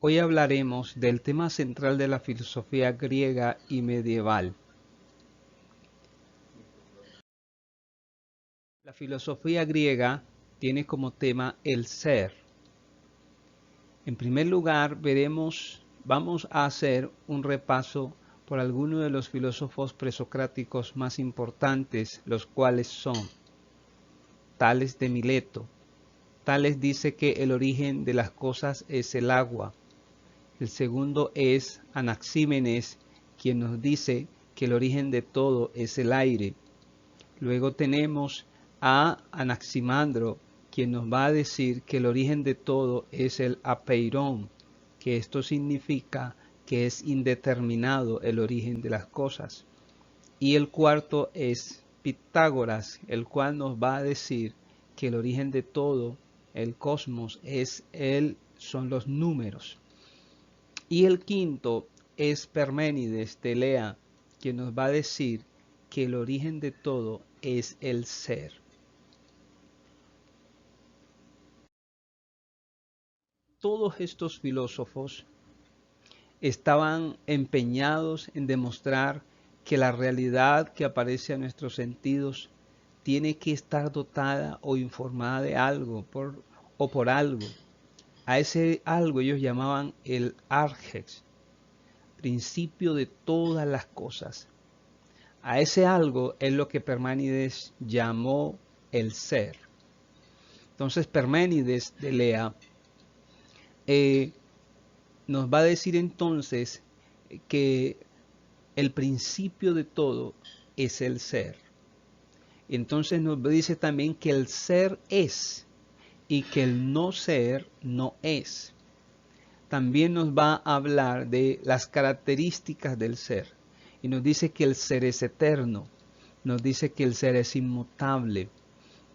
Hoy hablaremos del tema central de la filosofía griega y medieval. La filosofía griega tiene como tema el ser. En primer lugar, vamos a hacer un repaso por algunos de los filósofos presocráticos más importantes, los cuales son Tales de Mileto. Tales dice que el origen de las cosas es el agua. El segundo es Anaxímenes, quien nos dice que el origen de todo es el aire. Luego tenemos a Anaximandro, quien nos va a decir que el origen de todo es el apeirón, que esto significa que es indeterminado el origen de las cosas. Y el cuarto es Pitágoras, el cual nos va a decir que el origen de todo, el cosmos, son los números. Y el quinto es Parménides de Elea, quien nos va a decir que el origen de todo es el ser. Todos estos filósofos estaban empeñados en demostrar que la realidad que aparece a nuestros sentidos tiene que estar dotada o informada de algo o por algo. A ese algo ellos llamaban el arges, principio de todas las cosas. A ese algo es lo que Parménides llamó el ser. Entonces Parménides de Elea nos va a decir entonces que el principio de todo es el ser. Entonces nos dice también que el ser es y que el no ser no es. También nos va a hablar de las características del ser y nos dice que el ser es eterno, nos dice que el ser es inmutable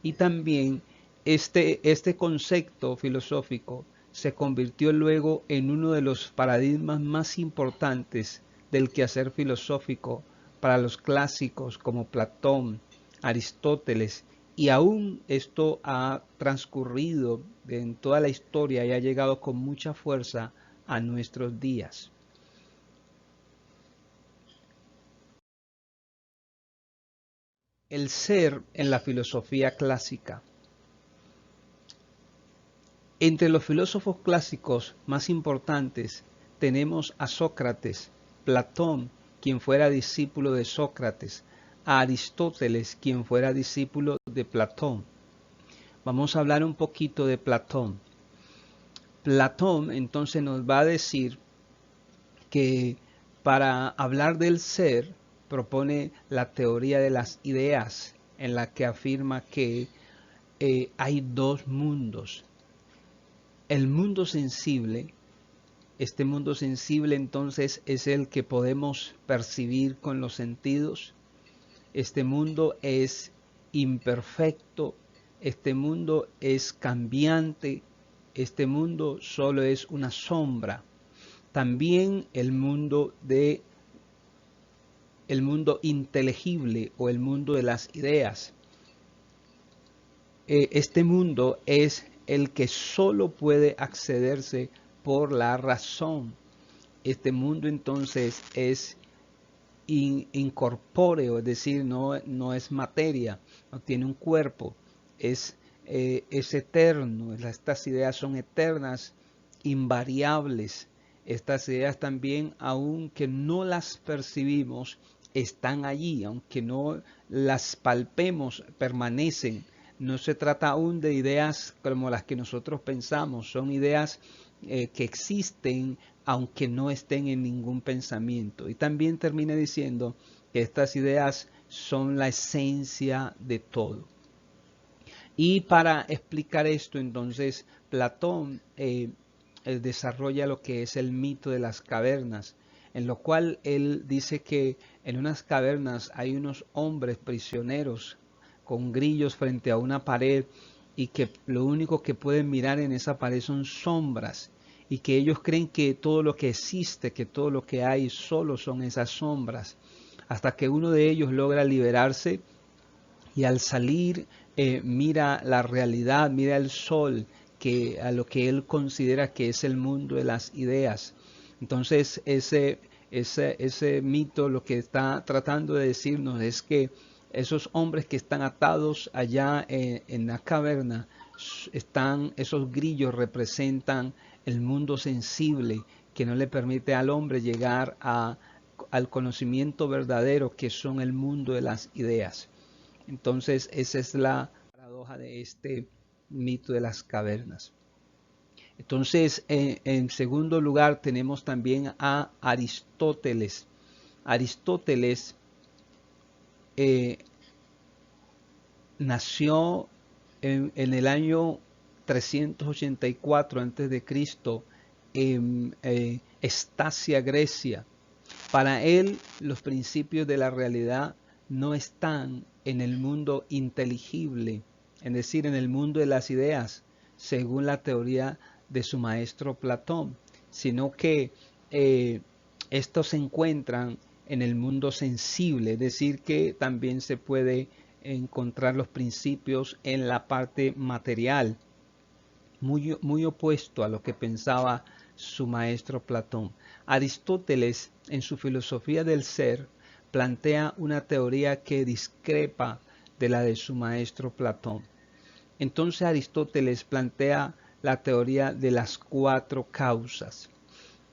y también este concepto filosófico se convirtió luego en uno de los paradigmas más importantes del quehacer filosófico para los clásicos como Platón, Aristóteles, y aún esto ha transcurrido en toda la historia y ha llegado con mucha fuerza a nuestros días. El ser en la filosofía clásica. Entre los filósofos clásicos más importantes tenemos a Sócrates, Platón, quien fuera discípulo de Sócrates, a Aristóteles, quien fuera discípulo de Platón. Vamos a hablar un poquito de Platón. Platón entonces nos va a decir que para hablar del ser propone la teoría de las ideas, en la que afirma que hay dos mundos. El mundo sensible, este mundo sensible entonces es el que podemos percibir con los sentidos. Este mundo es imperfecto, este mundo es cambiante, este mundo solo es una sombra. También el mundo inteligible o el mundo de las ideas. Este mundo es el que solo puede accederse por la razón. Este mundo entonces es incorpóreo, es decir, no es materia, no tiene un cuerpo, es eterno. Estas ideas son eternas, invariables. Estas ideas también, aunque no las percibimos, están allí, aunque no las palpemos, permanecen. No se trata aún de ideas como las que nosotros pensamos, son ideas que existen aunque no estén en ningún pensamiento. Y también termina diciendo que estas ideas son la esencia de todo. Y para explicar esto, entonces, Platón desarrolla lo que es el mito de las cavernas, en lo cual él dice que en unas cavernas hay unos hombres prisioneros con grillos frente a una pared y que lo único que pueden mirar en esa pared son sombras y que ellos creen que todo lo que existe, que todo lo que hay solo son esas sombras, hasta que uno de ellos logra liberarse y al salir mira la realidad, mira el sol a lo que él considera que es el mundo de las ideas. Entonces ese mito lo que está tratando de decirnos es que esos hombres que están atados allá en la caverna, esos grillos representan el mundo sensible que no le permite al hombre llegar al conocimiento verdadero, que son el mundo de las ideas. Entonces esa es la paradoja de este mito de las cavernas. Entonces, en segundo lugar, tenemos también a Aristóteles. Aristóteles nació en el año 384 a.C. en Estacia, Grecia. Para él, los principios de la realidad no están en el mundo inteligible, es decir, en el mundo de las ideas, según la teoría de su maestro Platón, sino que estos se encuentran en el mundo sensible, es decir, que también se puede encontrar los principios en la parte material, muy opuesto a lo que pensaba su maestro Platón. Aristóteles, en su filosofía del ser, plantea una teoría que discrepa de la de su maestro Platón. Entonces Aristóteles plantea la teoría de las 4 causas.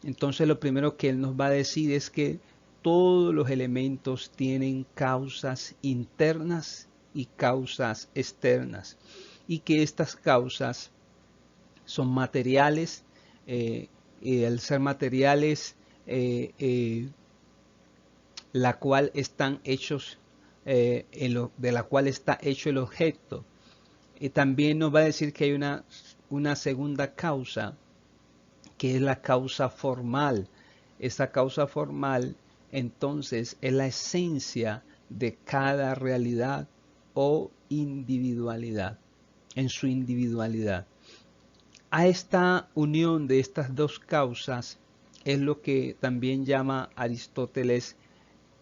Entonces lo primero que él nos va a decir es que todos los elementos tienen causas internas y causas externas, y que estas causas son materiales, y al ser materiales, la cual están hechos, de la cual está hecho el objeto. Y también nos va a decir que hay una segunda causa, que es la causa formal. Esa causa formal, entonces, es la esencia de cada realidad o individualidad, en su individualidad. A esta unión de estas dos causas es lo que también llama Aristóteles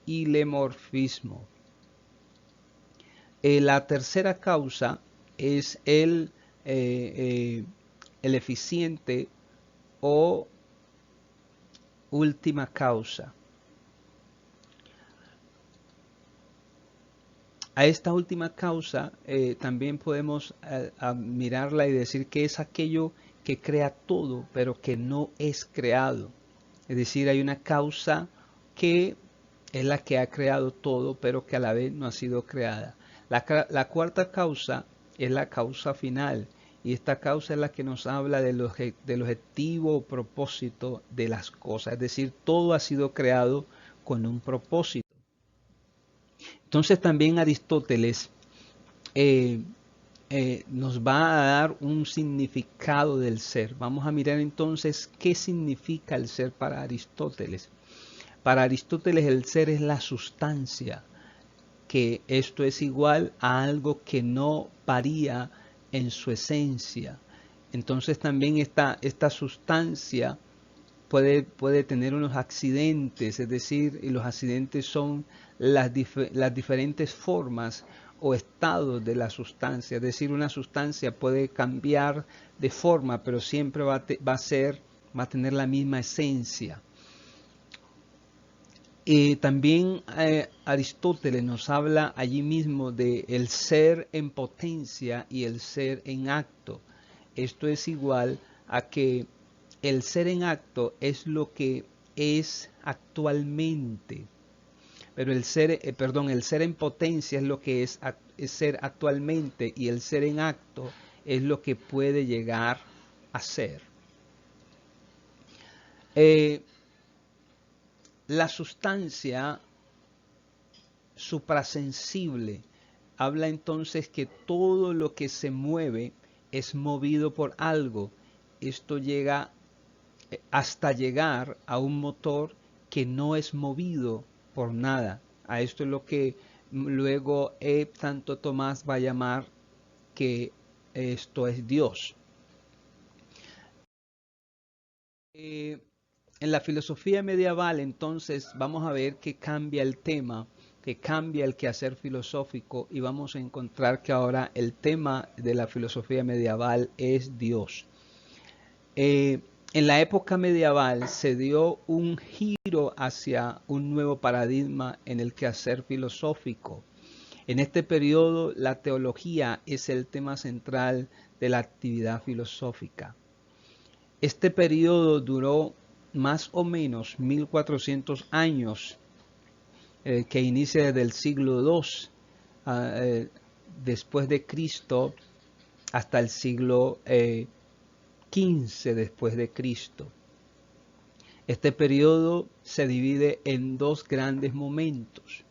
hilemorfismo. La tercera causa es el eficiente o última causa. A esta última causa también podemos mirarla y decir que es aquello que crea todo, pero que no es creado. Es decir, hay una causa que es la que ha creado todo, pero que a la vez no ha sido creada. La cuarta causa es la causa final, y esta causa es la que nos habla del objetivo o propósito de las cosas. Es decir, todo ha sido creado con un propósito. Entonces también Aristóteles nos va a dar un significado del ser. Vamos a mirar entonces qué significa el ser para Aristóteles. Para Aristóteles el ser es la sustancia, que esto es igual a algo que no varía en su esencia. Entonces también esta sustancia puede tener unos accidentes, es decir, y los accidentes son las diferentes formas o estados de la sustancia. Es decir, una sustancia puede cambiar de forma, pero siempre va a tener la misma esencia. También Aristóteles nos habla allí mismo de el ser en potencia y el ser en acto. Esto es igual a que el ser en acto es lo que es actualmente, pero el ser en potencia es lo que es ser actualmente, y el ser en acto es lo que puede llegar a ser. La sustancia suprasensible habla entonces que todo lo que se mueve es movido por algo. Esto llega hasta llegar a un motor que no es movido por nada. A esto es lo que luego Santo Tomás va a llamar que esto es Dios. En la filosofía medieval, entonces, vamos a ver que cambia el tema que cambia el quehacer filosófico y vamos a encontrar que ahora el tema de la filosofía medieval es Dios. En la época medieval se dio un giro hacia un nuevo paradigma en el quehacer filosófico. En este periodo, la teología es el tema central de la actividad filosófica. Este periodo duró más o menos 1400 años, que inicia desde el siglo II después de Cristo hasta el siglo XV después de Cristo. Este periodo se divide en dos grandes momentos.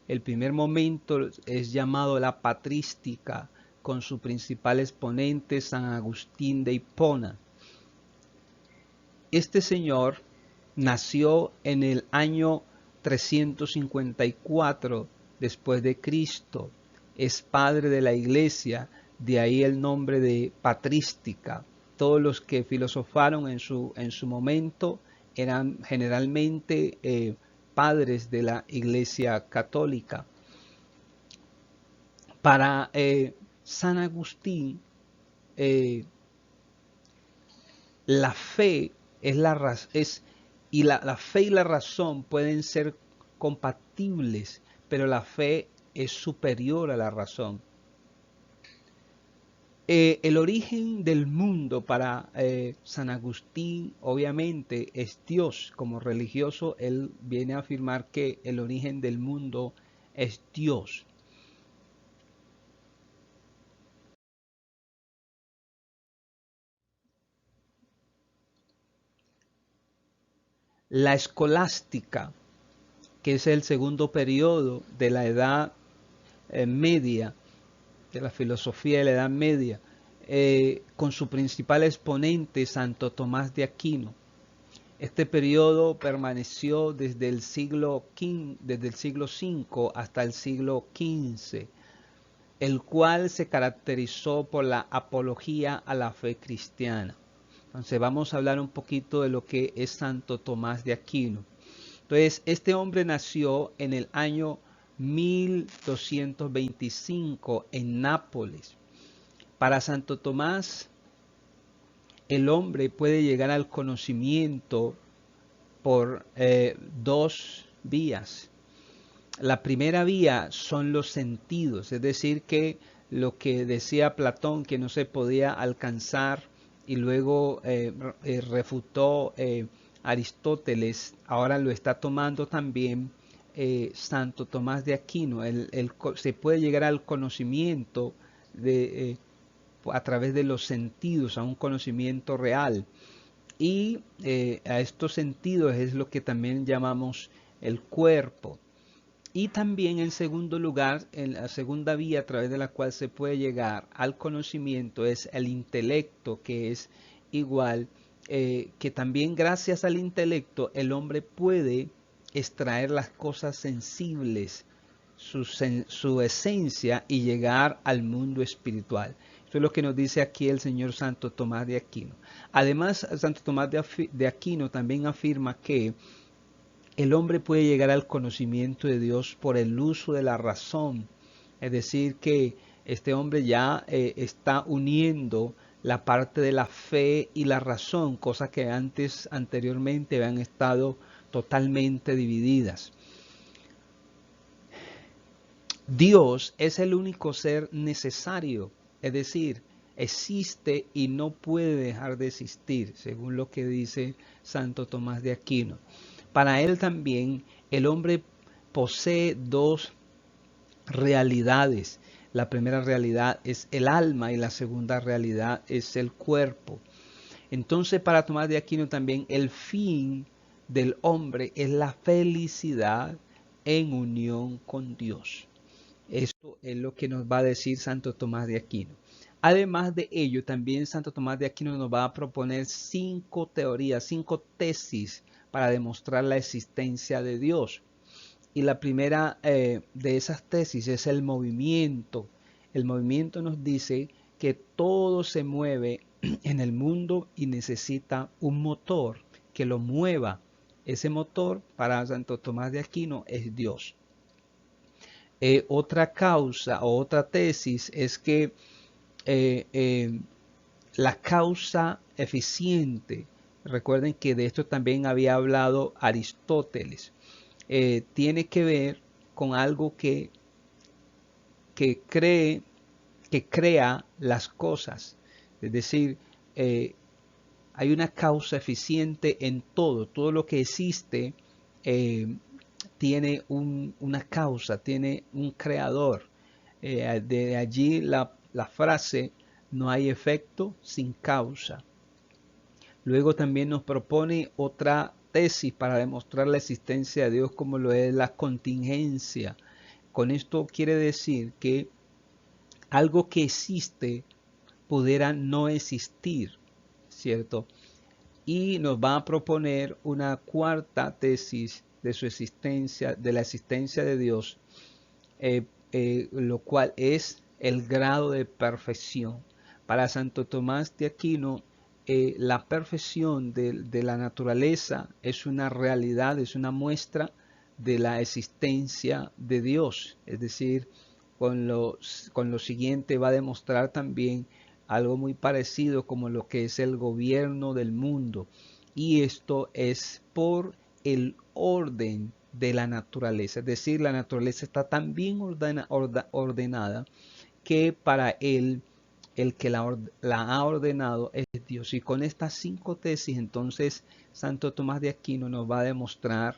El primer momento es llamado la patrística, con su principal exponente San Agustín de Hipona. Este señor nació en el año 354 después de Cristo. Es padre de la iglesia, de ahí el nombre de patrística. Todos los que filosofaron en su momento eran generalmente padres de la iglesia católica. Para San Agustín, la fe la fe y la razón pueden ser compatibles, pero la fe es superior a la razón. El origen del mundo para San Agustín obviamente es Dios. Como religioso, él viene a afirmar que el origen del mundo es Dios. La escolástica, que es el segundo periodo de la Edad Media, de la filosofía de la Edad Media, con su principal exponente Santo Tomás de Aquino. Este periodo permaneció desde el siglo V hasta el siglo XV, el cual se caracterizó por la apología a la fe cristiana. Entonces vamos a hablar un poquito de lo que es Santo Tomás de Aquino. Entonces, este hombre nació en el año 1225 en Nápoles. Para Santo Tomás, el hombre puede llegar al conocimiento por dos vías. La primera vía son los sentidos, es decir, que lo que decía Platón que no se podía alcanzar y luego refutó Aristóteles, ahora lo está tomando también Santo Tomás de Aquino. Se puede llegar al conocimiento a través de los sentidos, a un conocimiento real. Y a estos sentidos es lo que también llamamos el cuerpo. Y también en segundo lugar, en la segunda vía a través de la cual se puede llegar al conocimiento es el intelecto, que es igual, que también gracias al intelecto el hombre puede extraer las cosas sensibles, su esencia y llegar al mundo espiritual. Eso es lo que nos dice aquí el señor Santo Tomás de Aquino. Además, Santo Tomás de Aquino también afirma que el hombre puede llegar al conocimiento de Dios por el uso de la razón. Es decir, que este hombre ya está uniendo la parte de la fe y la razón, cosas que anteriormente habían estado totalmente divididas. Dios es el único ser necesario, es decir, existe y no puede dejar de existir, según lo que dice Santo Tomás de Aquino. Para él también el hombre posee dos realidades. La primera realidad es el alma y la segunda realidad es el cuerpo. Entonces, para Tomás de Aquino también el fin del hombre es la felicidad en unión con Dios. Esto es lo que nos va a decir Santo Tomás de Aquino. Además de ello, también Santo Tomás de Aquino nos va a proponer 5 teorías, 5 tesis para demostrar la existencia de Dios. Y la primera de esas tesis es el movimiento. El movimiento nos dice que todo se mueve en el mundo y necesita un motor que lo mueva. Ese motor para Santo Tomás de Aquino es Dios. Otra causa o otra tesis es que la causa eficiente, recuerden que de esto también había hablado Aristóteles, tiene que ver con algo que cree, que crea las cosas. Es decir, eh, hay una causa eficiente en todo. Todo lo que existe tiene una causa, tiene un creador. De allí la frase, no hay efecto sin causa. Luego también nos propone otra tesis para demostrar la existencia de Dios, como lo es la contingencia. Con esto quiere decir que algo que existe pudiera no existir, ¿cierto? Y nos va a proponer una cuarta tesis de su existencia, de la existencia de Dios, lo cual es el grado de perfección. Para Santo Tomás de Aquino, la perfección de la naturaleza es una realidad, es una muestra de la existencia de Dios. Es decir, con lo siguiente va a demostrar también algo muy parecido como lo que es el gobierno del mundo. Y esto es por el orden de la naturaleza. Es decir, la naturaleza está tan bien ordenada que para él el que la ha ordenado es Dios. Y con estas 5 tesis, entonces, Santo Tomás de Aquino nos va a demostrar